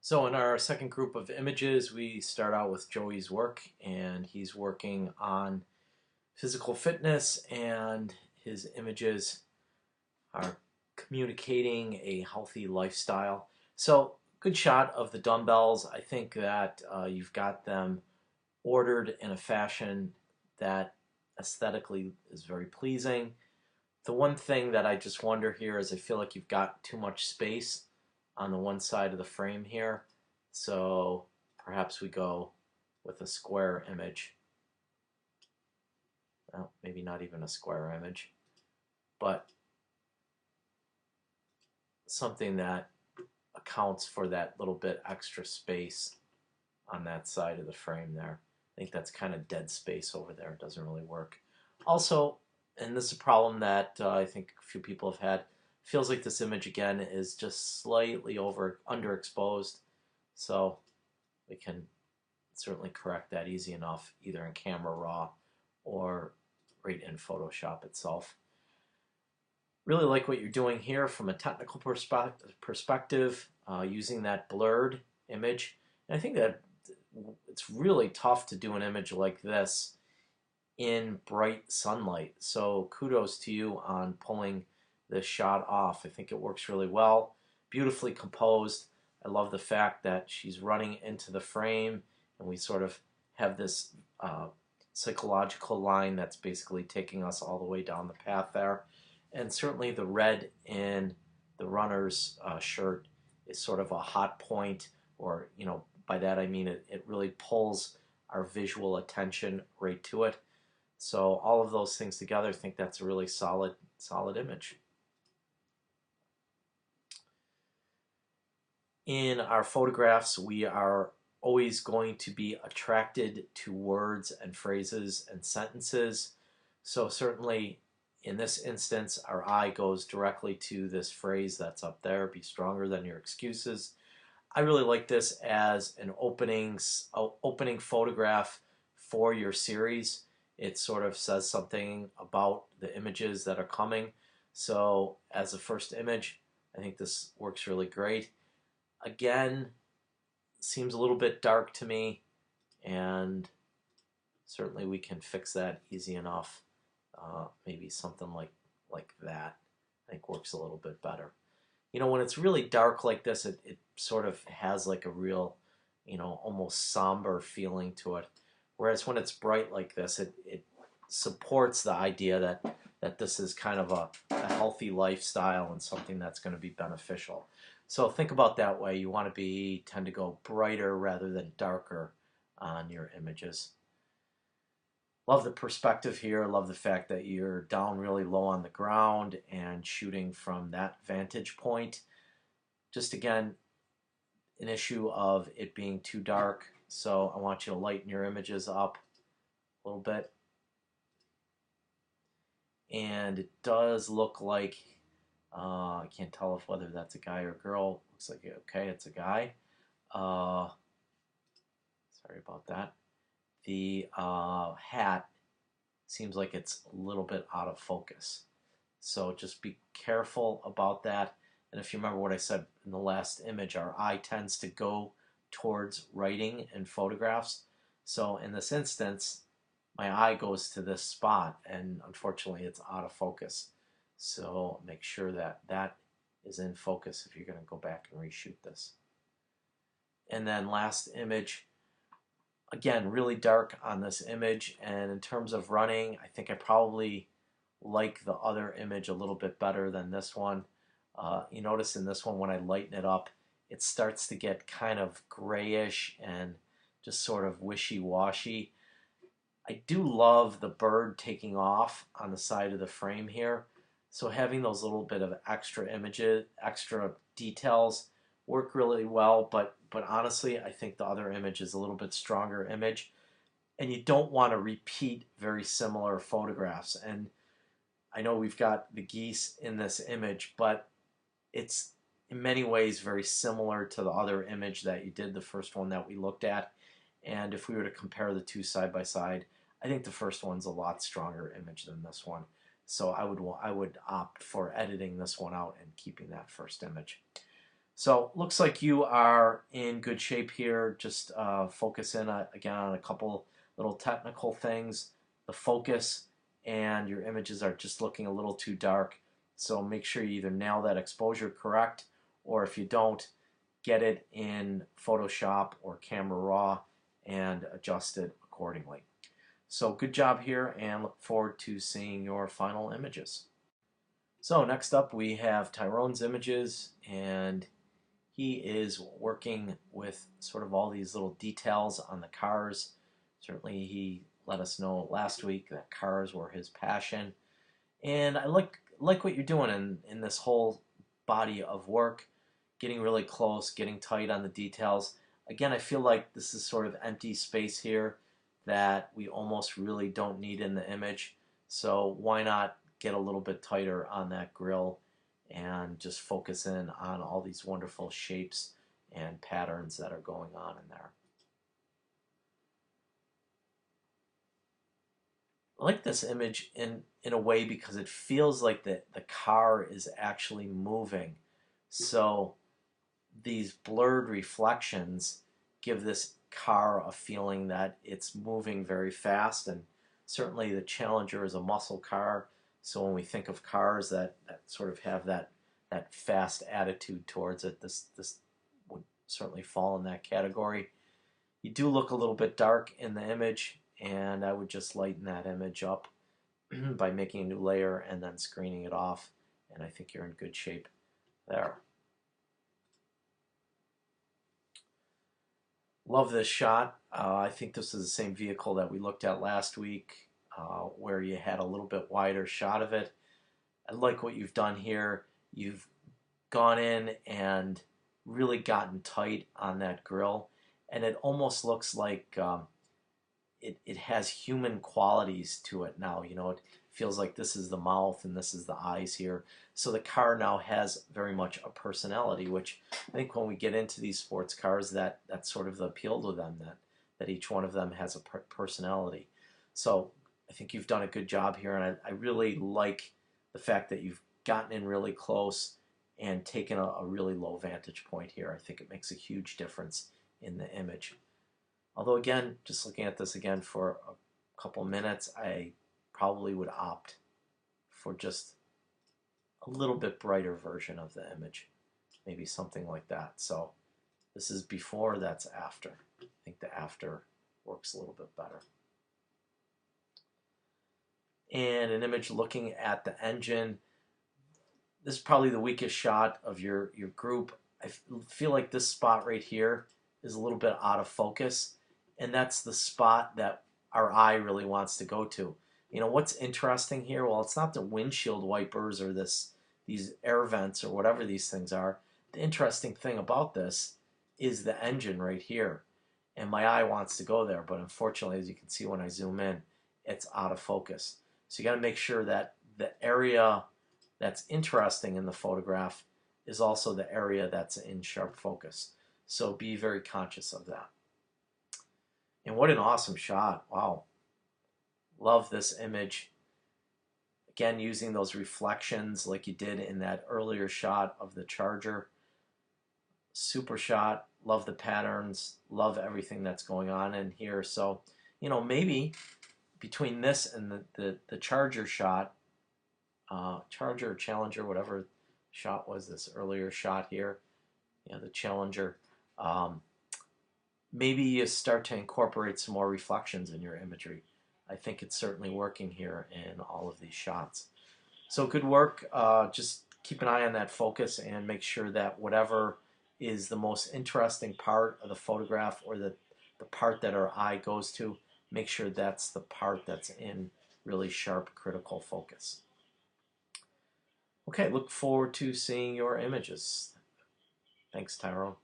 So in our second group of images, we start out with Joey's work, and he's working on physical fitness, and his images are communicating a healthy lifestyle. So good shot of the dumbbells. I think that you've got them ordered in a fashion that aesthetically is very pleasing. The one thing that I just wonder here is I feel like you've got too much space on the one side of the frame here. So perhaps we go with a square image. Well, maybe not even a square image, but something that accounts for that little bit extra space on that side of the frame there. I think that's kind of dead space over there. It doesn't really work. Also, and this is a problem that I think a few people have had, feels like this image again is just slightly underexposed. So we can certainly correct that easy enough, either in Camera Raw or right in Photoshop itself. Really like what you're doing here from a technical perspective, using that blurred image. And I think that it's really tough to do an image like this in bright sunlight. So kudos to you on pulling this shot off. I think it works really well, beautifully composed. I love the fact that she's running into the frame and we sort of have this psychological line that's basically taking us all the way down the path there. And certainly the red in the runner's shirt is sort of a hot point, or, by that I mean it really pulls our visual attention right to it. So all of those things together, I think that's a really solid image. In our photographs, we are always going to be attracted to words and phrases and sentences. So certainly in this instance, our eye goes directly to this phrase that's up there, be stronger than your excuses. I really like this as an opening photograph for your series. It sort of says something about the images that are coming. So as a first image, I think this works really great. Again, seems a little bit dark to me, and certainly we can fix that easy enough. Maybe something like that, I think, works a little bit better. When it's really dark like this, it sort of has like a real, almost somber feeling to it. Whereas when it's bright like this, it supports the idea that this is kind of a healthy lifestyle and something that's going to be beneficial. So think about that way. You want to tend to go brighter rather than darker on your images. Love the perspective here. Love the fact that you're down really low on the ground and shooting from that vantage point. Just again, an issue of it being too dark. So I want you to lighten your images up a little bit. And it does look like, I can't tell whether that's a guy or a girl. Looks like, okay, it's a guy. Sorry about that. The hat seems like it's a little bit out of focus. So just be careful about that. And if you remember what I said in the last image, our eye tends to go towards writing and photographs. So in this instance, my eye goes to this spot, and unfortunately it's out of focus. So make sure that that is in focus if you're going to go back and reshoot this. And then last image, again, really dark on this image, and in terms of running, I think I probably like the other image a little bit better than this one. You notice in this one, when I lighten it up, it starts to get kind of grayish and just sort of wishy-washy. I do love the bird taking off on the side of the frame here. So having those little bit of extra images, extra details work really well, but honestly, I think the other image is a little bit stronger image, and you don't want to repeat very similar photographs. And I know we've got the geese in this image, but it's in many ways very similar to the other image that you did, the first one that we looked at. And if we were to compare the two side by side, I think the first one's a lot stronger image than this one. So I would opt for editing this one out and keeping that first image. So looks like you are in good shape here. Just focus in again on a couple little technical things. The focus and your images are just looking a little too dark. So make sure you either nail that exposure correct, or if you don't, get it in Photoshop or Camera Raw and adjust it accordingly. So good job here, and look forward to seeing your final images. So next up we have Tyrone's images, and he is working with sort of all these little details on the cars. Certainly he let us know last week that cars were his passion. And I like what you're doing in this whole body of work, getting really close, getting tight on the details. Again, I feel like this is sort of empty space here that we almost really don't need in the image. So why not get a little bit tighter on that grill and just focus in on all these wonderful shapes and patterns that are going on in there. I like this image in a way because it feels like the car is actually moving. So these blurred reflections give this car a feeling that it's moving very fast, and certainly the Challenger is a muscle car, so when we think of cars that sort of have that fast attitude towards it, this would certainly fall in that category. You do look a little bit dark in the image, and I would just lighten that image up by making a new layer and then screening it off, and I think you're in good shape there. Love this shot. I think this is the same vehicle that we looked at last week, where you had a little bit wider shot of it. I like what you've done here. You've gone in and really gotten tight on that grill, and it almost looks like it has human qualities to it now. You know, it feels like this is the mouth and this is the eyes here. So the car now has very much a personality, which I think when we get into these sports cars, that's sort of the appeal to them, that each one of them has a personality. So I think you've done a good job here, and I really like the fact that you've gotten in really close and taken a really low vantage point here. I think it makes a huge difference in the image. Although again, just looking at this again for a couple minutes, I probably would opt for just a little bit brighter version of the image. Maybe something like that. So this is before, that's after. I think the after works a little bit better. And an image looking at the engine. This is probably the weakest shot of your group. I feel like this spot right here is a little bit out of focus, and that's the spot that our eye really wants to go to. You know, what's interesting here? Well, it's not the windshield wipers or these air vents or whatever these things are. The interesting thing about this is the engine right here, and my eye wants to go there, but unfortunately, as you can see when I zoom in, it's out of focus. So you got to make sure that the area that's interesting in the photograph is also the area that's in sharp focus. So be very conscious of that. And what an awesome shot. Wow. Love this image. Again, using those reflections like you did in that earlier shot of the Charger. Super shot. Love the patterns. Love everything that's going on in here. So, you know, maybe between this and the Charger shot, Charger or Challenger, whatever shot was this earlier shot here, you know, the Challenger, maybe you start to incorporate some more reflections in your imagery. I think it's certainly working here in all of these shots. So good work. Just keep an eye on that focus and make sure that whatever is the most interesting part of the photograph, or the part that our eye goes to, make sure that's the part that's in really sharp, critical focus. Okay, look forward to seeing your images. Thanks, Tyrone.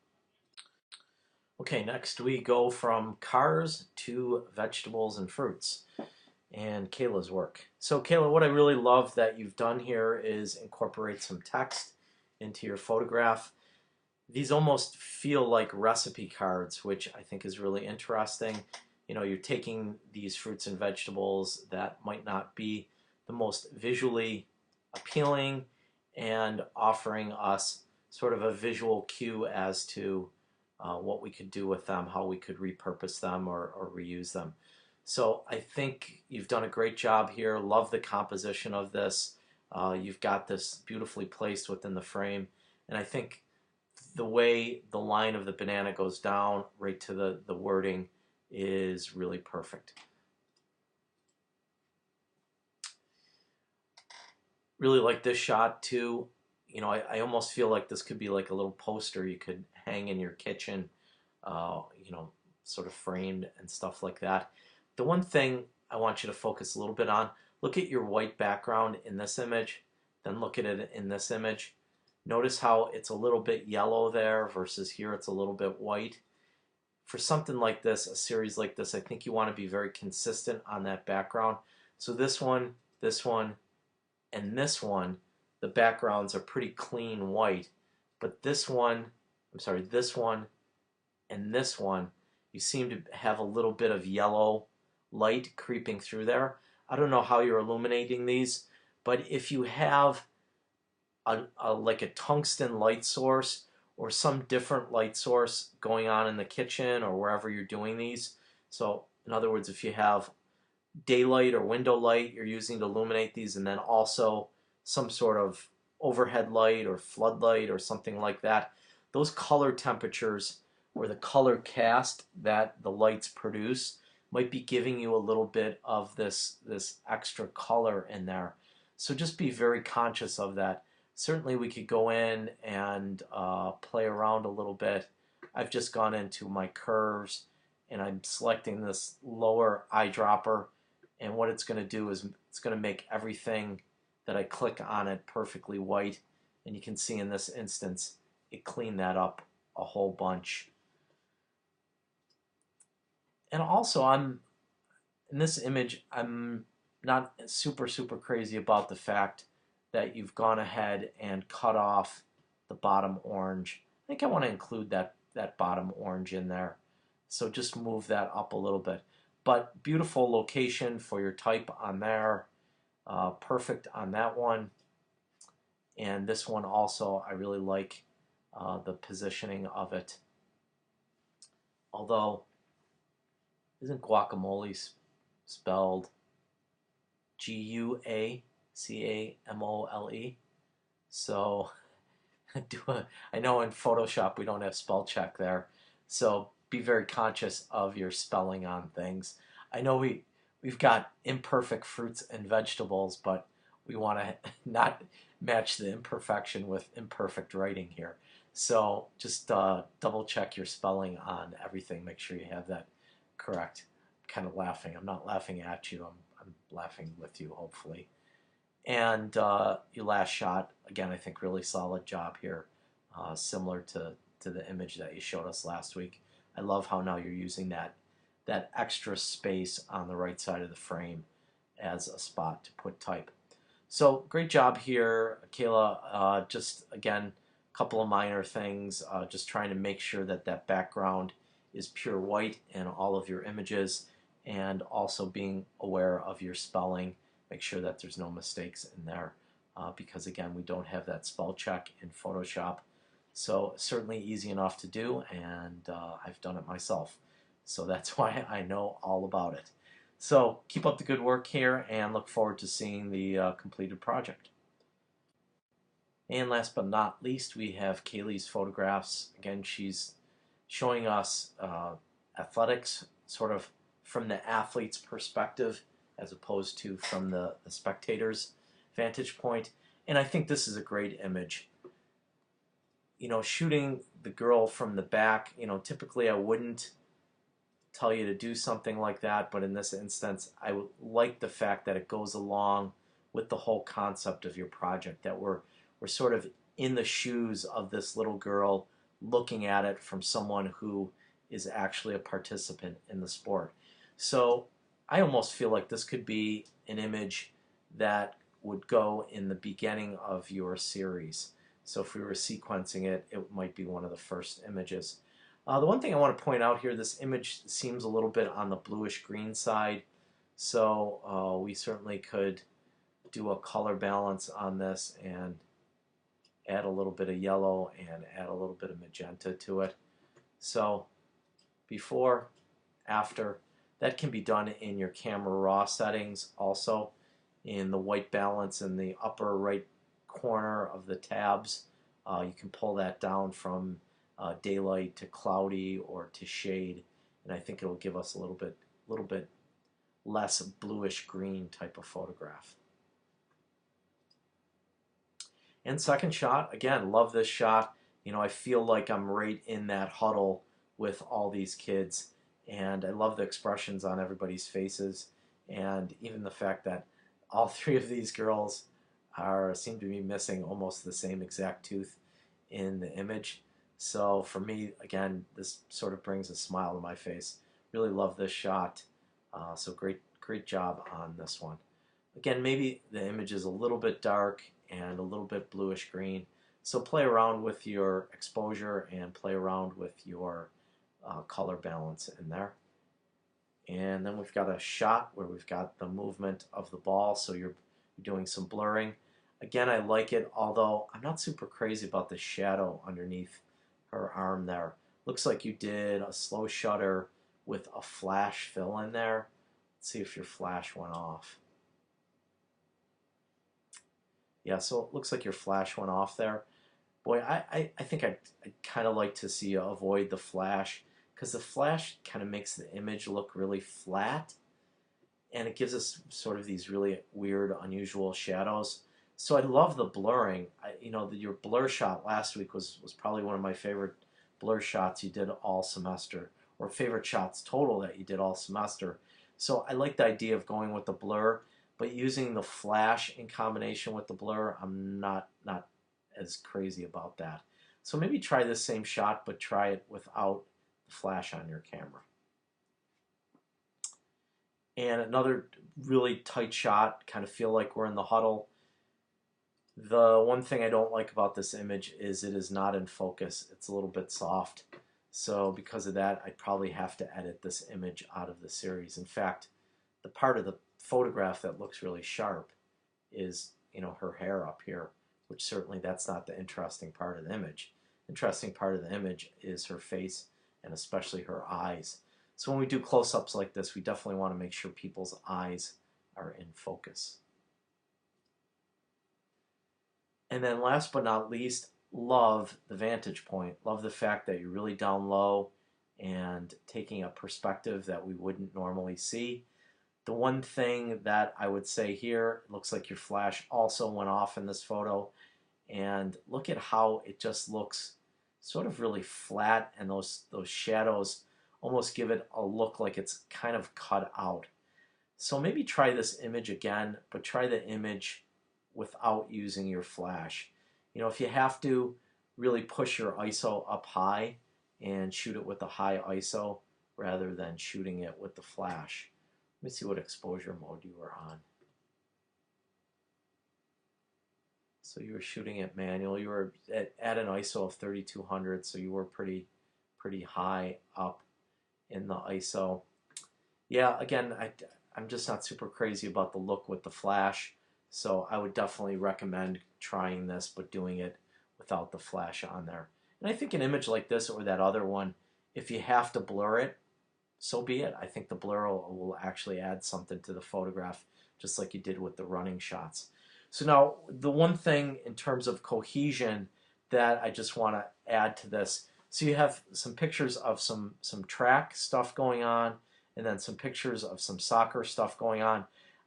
Okay, next we go from cars to vegetables and fruits, and Kayla's work. So Kayla, what I really love that you've done here is incorporate some text into your photograph. These almost feel like recipe cards, which I think is really interesting. You know, you're taking these fruits and vegetables that might not be the most visually appealing and offering us sort of a visual cue as to what we could do with them, how we could repurpose them or reuse them. So I think you've done a great job here. Love the composition of this. You've got this beautifully placed within the frame. And I think the way the line of the banana goes down right to the wording is really perfect. Really like this shot too. You know, I almost feel like this could be like a little poster you could hang in your kitchen, you know, sort of framed and stuff like that. The one thing I want you to focus a little bit on, look at your white background in this image, then look at it in this image. Notice how it's a little bit yellow there versus here it's a little bit white. For something like this, a series like this, I think you want to be very consistent on that background. So this one, and this one, the backgrounds are pretty clean white. But this one, this one and this one, you seem to have a little bit of yellow light creeping through there. I don't know how you're illuminating these, but if you have like a tungsten light source or some different light source going on in the kitchen or wherever you're doing these. So in other words, if you have daylight or window light you're using to illuminate these, and then also some sort of overhead light or floodlight or something like that, those color temperatures or the color cast that the lights produce might be giving you a little bit of this extra color in there. So just be very conscious of that. Certainly we could go in and play around a little bit. I've just gone into my curves and I'm selecting this lower eyedropper, and what it's going to do is it's going to make everything that I click on it perfectly white, and you can see in this instance it cleaned that up a whole bunch. And also in this image I'm not super crazy about the fact that you've gone ahead and cut off the bottom orange. I think I want to include that bottom orange in there. So just move that up a little bit. But beautiful location for your type on there. Perfect on that one. And this one also, I really like the positioning of it. Although, isn't guacamole spelled Guacamole? So I know in Photoshop we don't have spell check there, so be very conscious of your spelling on things. I know we've got imperfect fruits and vegetables, but we want to not match the imperfection with imperfect writing here. So just double check your spelling on everything. Make sure you have that correct. I'm kind of laughing. I'm not laughing at you. I'm laughing with you, hopefully. And your last shot, again, I think really solid job here, similar to the image that you showed us last week. I love how now you're using that extra space on the right side of the frame as a spot to put type. So great job here, Kayla. Just again, a couple of minor things, just trying to make sure that that background is pure white in all of your images, and also being aware of your spelling. Make sure that there's no mistakes in there, because again, we don't have that spell check in Photoshop. So certainly easy enough to do, and I've done it myself. So that's why I know all about it. So keep up the good work here, and look forward to seeing the completed project. And last but not least, we have Kaylee's photographs. Again, she's showing us athletics sort of from the athlete's perspective as opposed to from the spectator's vantage point. And I think this is a great image. You know, shooting the girl from the back, you know, typically I wouldn't tell you to do something like that, but in this instance, I like the fact that it goes along with the whole concept of your project, that we're sort of in the shoes of this little girl, looking at it from someone who is actually a participant in the sport. So I almost feel like this could be an image that would go in the beginning of your series. So if we were sequencing it, it might be one of the first images. The one thing I want to point out here, this image seems a little bit on the bluish green side, so we certainly could do a color balance on this and add a little bit of yellow and add a little bit of magenta to it. So before, after, that can be done in your camera raw settings also. In the white balance in the upper right corner of the tabs, you can pull that down from daylight to cloudy or to shade, and I think it'll give us a little bit less bluish green type of photograph. And second shot, again, love this shot. You know, I feel like I'm right in that huddle with all these kids, and I love the expressions on everybody's faces, and even the fact that all three of these girls seem to be missing almost the same exact tooth in the image. So for me, again, this sort of brings a smile to my face. Really love this shot. So great job on this one. Again, maybe the image is a little bit dark and a little bit bluish green. So play around with your exposure and play around with your color balance in there. And then we've got a shot where we've got the movement of the ball, so you're doing some blurring. Again, I like it, although I'm not super crazy about the shadow underneath her arm there. Looks like you did a slow shutter with a flash fill in there. Let's see if your flash went off. Yeah, so it looks like your flash went off there. Boy, I think I'd kind of like to see you avoid the flash, because the flash kind of makes the image look really flat, and it gives us sort of these really weird, unusual shadows. So I love the blurring. You know, your blur shot last week was probably one of my favorite blur shots you did all semester, or favorite shots total that you did all semester. So I like the idea of going with the blur, but using the flash in combination with the blur, I'm not as crazy about that. So maybe try this same shot, but try it without the flash on your camera. And another really tight shot, kind of feel like we're in the huddle. The one thing I don't like about this image is it is not in focus. It's a little bit soft. So because of that, I'd probably have to edit this image out of the series. In fact, the part of the photograph that looks really sharp is, you know, her hair up here, which certainly that's not the interesting part of the image. Interesting part of the image is her face and especially her eyes. So when we do close-ups like this, we definitely want to make sure people's eyes are in focus. And then last but not least, love the vantage point. Love the fact that you're really down low and taking a perspective that we wouldn't normally see. The one thing that I would say here, it looks like your flash also went off in this photo, and look at how it just looks sort of really flat, and those shadows almost give it a look like it's kind of cut out. So maybe try this image again, but try the image without using your flash. You know, if you have to, really push your ISO up high and shoot it with a high ISO rather than shooting it with the flash. Let me see what exposure mode you were on. So you were shooting it manual. You were at an ISO of 3200, so you were pretty high up in the ISO. Yeah, again, I'm just not super crazy about the look with the flash, so I would definitely recommend trying this, but doing it without the flash on there. And I think an image like this or that other one, if you have to blur it, so be it. I think the blur will actually add something to the photograph, just like you did with the running shots. So now, the one thing in terms of cohesion that I just want to add to this, so you have some pictures of some track stuff going on, and then some pictures of some soccer stuff going on.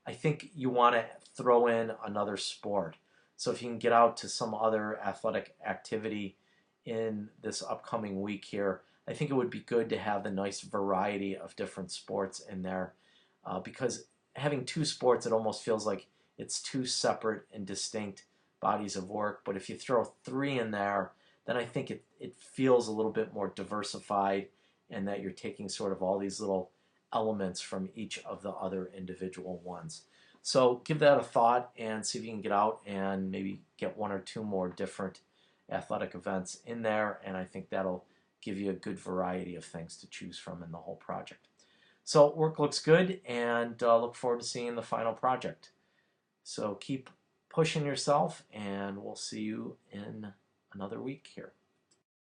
I think you want to throw in another sport. So if you can get out to some other athletic activity in this upcoming week here, I think it would be good to have the nice variety of different sports in there, because having two sports, it almost feels like it's two separate and distinct bodies of work. But if you throw three in there, then I think it feels a little bit more diversified, and that you're taking sort of all these little elements from each of the other individual ones. So give that a thought and see if you can get out and maybe get one or two more different athletic events in there, and I think that'll give you a good variety of things to choose from in the whole project. So work looks good, and look forward to seeing the final project. So keep pushing yourself, and we'll see you in another week here.